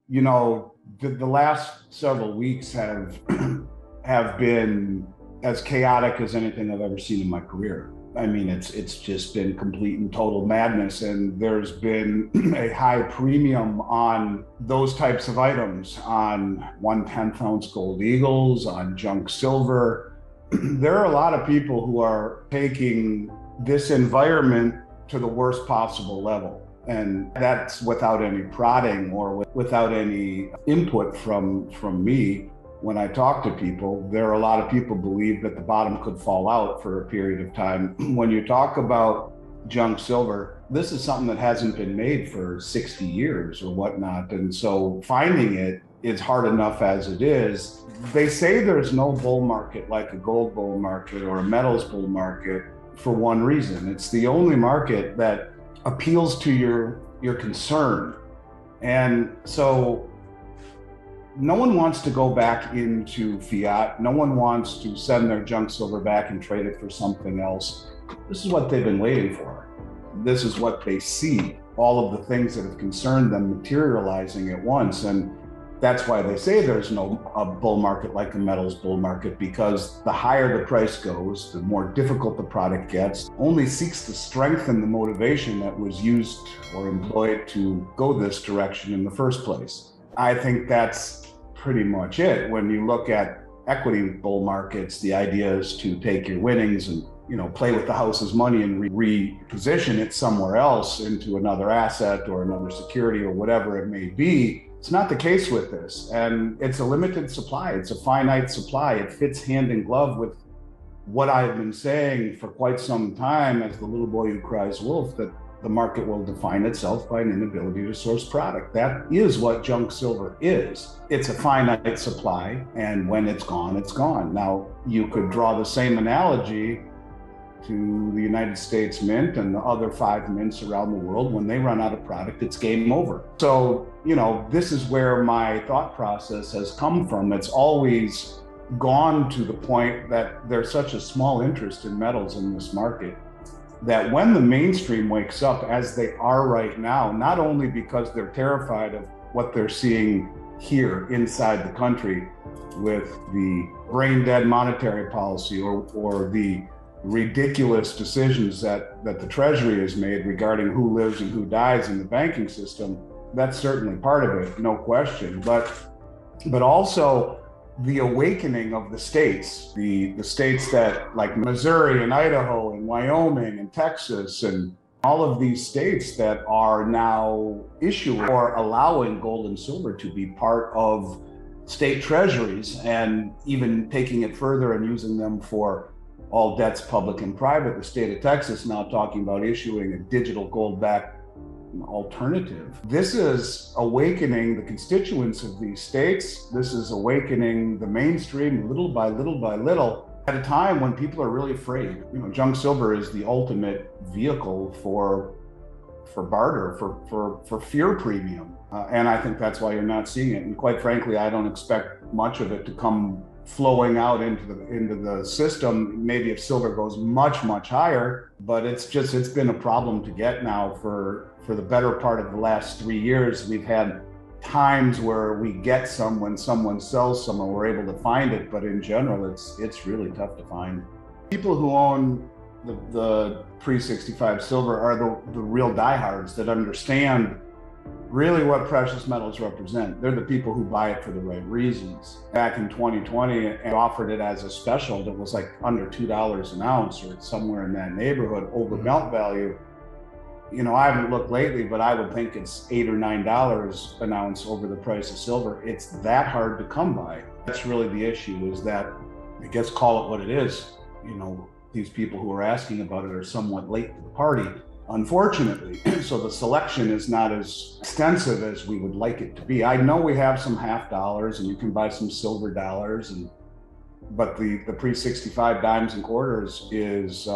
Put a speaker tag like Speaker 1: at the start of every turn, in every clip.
Speaker 1: The last several weeks have have been as chaotic as anything I've ever seen in my career. I mean, it's just been complete and total madness, and there's been a high premium on those types of items, on 1/10 ounce gold eagles, on junk silver. There are a lot of people who are taking this environment to the worst possible level. And that's without any prodding or without any input from me. When I talk to people, there are a lot of people believe that the bottom could fall out for a period of time. When you talk about junk silver, this is something that hasn't been made for 60 years or whatnot. And so finding it is hard enough as it is. They say there's no bull market like a gold bull market or a metals bull market for one reason. It's the only market that appeals to your concern. And so no one wants to go back into fiat. No one wants to send their junk silver back and trade it for something else. This is what they've been waiting for. This is what they see, all of the things that have concerned them materializing at once. And that's why they say there's no bull market like a metals bull market, because the higher the price goes, the more difficult the product gets, only seeks to strengthen the motivation that was used or employed to go this direction in the first place. I think that's pretty much it. When you look at equity bull markets, the idea is to take your winnings and play with the house's money and reposition it somewhere else into another asset or another security or whatever it may be. It's not the case with this, and it's a limited supply. It's a finite supply. It fits hand in glove with what I've been saying for quite some time as the little boy who cries wolf, that the market will define itself by an inability to source product. That is what junk silver is. It's a finite supply, and when it's gone, it's gone. Now, you could draw the same analogy to the United States Mint and the other 5 mints around the world. When they run out of product, it's game over. So, this is where my thought process has come from. It's always gone to the point that there's such a small interest in metals in this market that when the mainstream wakes up, as they are right now, not only because they're terrified of what they're seeing here inside the country with the brain dead monetary policy or the ridiculous decisions that the Treasury has made regarding who lives and who dies in the banking system. That's certainly part of it, no question. But also the awakening of the states, the states that like Missouri and Idaho and Wyoming and Texas and all of these states that are now issuing or allowing gold and silver to be part of state treasuries, and even taking it further and using them for all debts, public and private. The state of Texas now talking about issuing a digital gold-backed alternative. This is awakening the constituents of these states. This is awakening the mainstream little by little by little, at a time when people are really afraid. Junk silver is the ultimate vehicle for barter, for fear premium. And I think that's why you're not seeing it. And quite frankly, I don't expect much of it to come flowing out into the system. Maybe if silver goes much higher, but it's been a problem to get now for the better part of the last 3 years. We've had times where we get some when someone sells some and we're able to find it, but in general it's really tough to find. People who own the pre-65 silver are the real diehards that understand really what precious metals represent. They're the people who buy it for the right reasons. Back in 2020, and offered it as a special that was like under $2 an ounce or somewhere in that neighborhood over melt value. I haven't looked lately, but I would think it's $8 or $9 an ounce over the price of silver. It's that hard to come by. That's really the issue, is that, I guess, call it what it is. These people who are asking about it are somewhat late to the party, unfortunately. So the selection is not as extensive as we would like it to be. I know we have some half dollars and you can buy some silver dollars, but the pre-65 dimes and quarters is,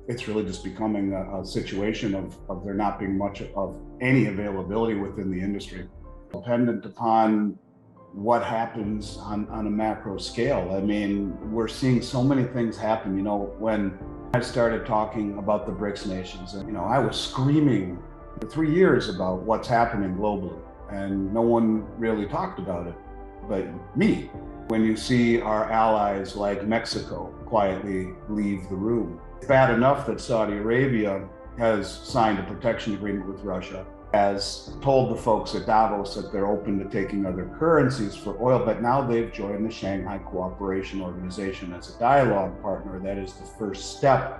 Speaker 1: it's really just becoming a situation of there not being much of any availability within the industry. Dependent upon what happens on a macro scale. I mean, we're seeing so many things happen. When I started talking about the BRICS nations, and I was screaming for 3 years about what's happening globally. and no one really talked about it but me. When you see our allies like Mexico quietly leave the room, it's bad enough that Saudi Arabia has signed a protection agreement with Russia, has told the folks at Davos that they're open to taking other currencies for oil, but now they've joined the Shanghai Cooperation Organization as a dialogue partner. That is the first step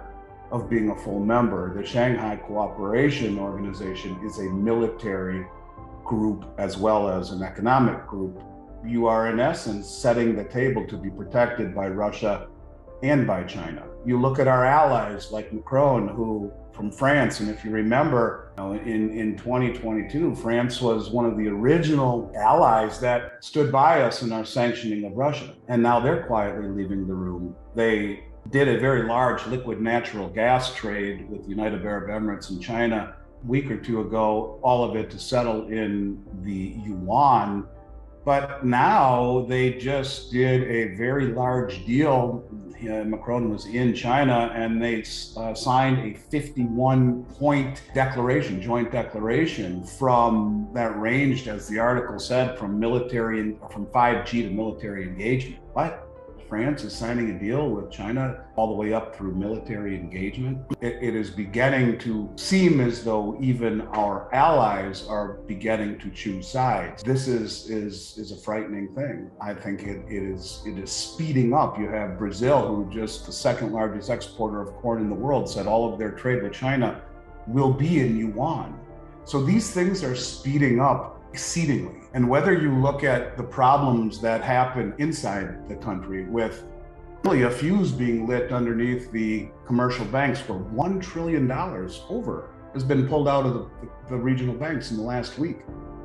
Speaker 1: of being a full member. The Shanghai Cooperation Organization is a military group as well as an economic group. You are in essence setting the table to be protected by Russia and by China. You look at our allies like Macron, who from France, and if you remember, in 2022, France was one of the original allies that stood by us in our sanctioning of Russia. And now they're quietly leaving the room. They did a very large liquid natural gas trade with the United Arab Emirates and China a week or two ago, all of it to settle in the yuan. But now they just did a very large deal. Macron was in China and they signed a 51-point declaration, joint declaration from that ranged, as the article said, from 5G to military engagement. What? France is signing a deal with China all the way up through military engagement. It is beginning to seem as though even our allies are beginning to choose sides. This is a frightening thing. I think it is speeding up. You have Brazil, who just the second largest exporter of corn in the world, said all of their trade with China will be in yuan. So these things are speeding up exceedingly. And whether you look at the problems that happen inside the country with really a fuse being lit underneath the commercial banks where $1 trillion over has been pulled out of the regional banks in the last week.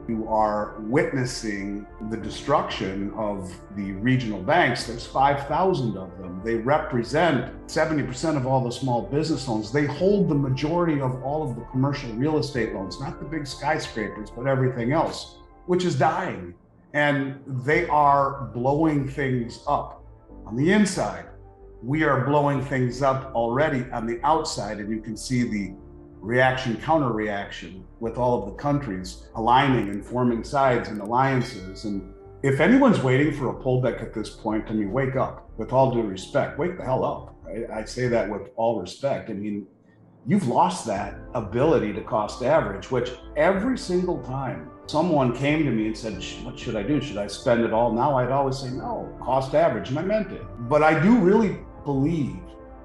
Speaker 1: You are witnessing the destruction of the regional banks. There's 5,000 of them. They represent 70% of all the small business loans. They hold the majority of all of the commercial real estate loans, not the big skyscrapers, but everything else, which is dying. And they are blowing things up. On the inside, we are blowing things up already on the outside, and you can see the reaction, counter-reaction with all of the countries aligning and forming sides and alliances. And if anyone's waiting for a pullback at this point, I mean, wake up. With all due respect, wake the hell up. Right? I say that with all respect. I mean, you've lost that ability to cost average, which every single time someone came to me and said, what should I do? Should I spend it all now? I'd always say, no, cost average, and I meant it. But I do really believe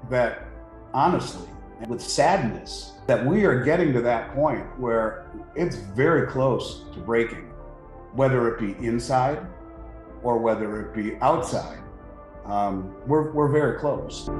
Speaker 1: that, honestly, and with sadness, that we are getting to that point where it's very close to breaking, whether it be inside or whether it be outside. We're very close.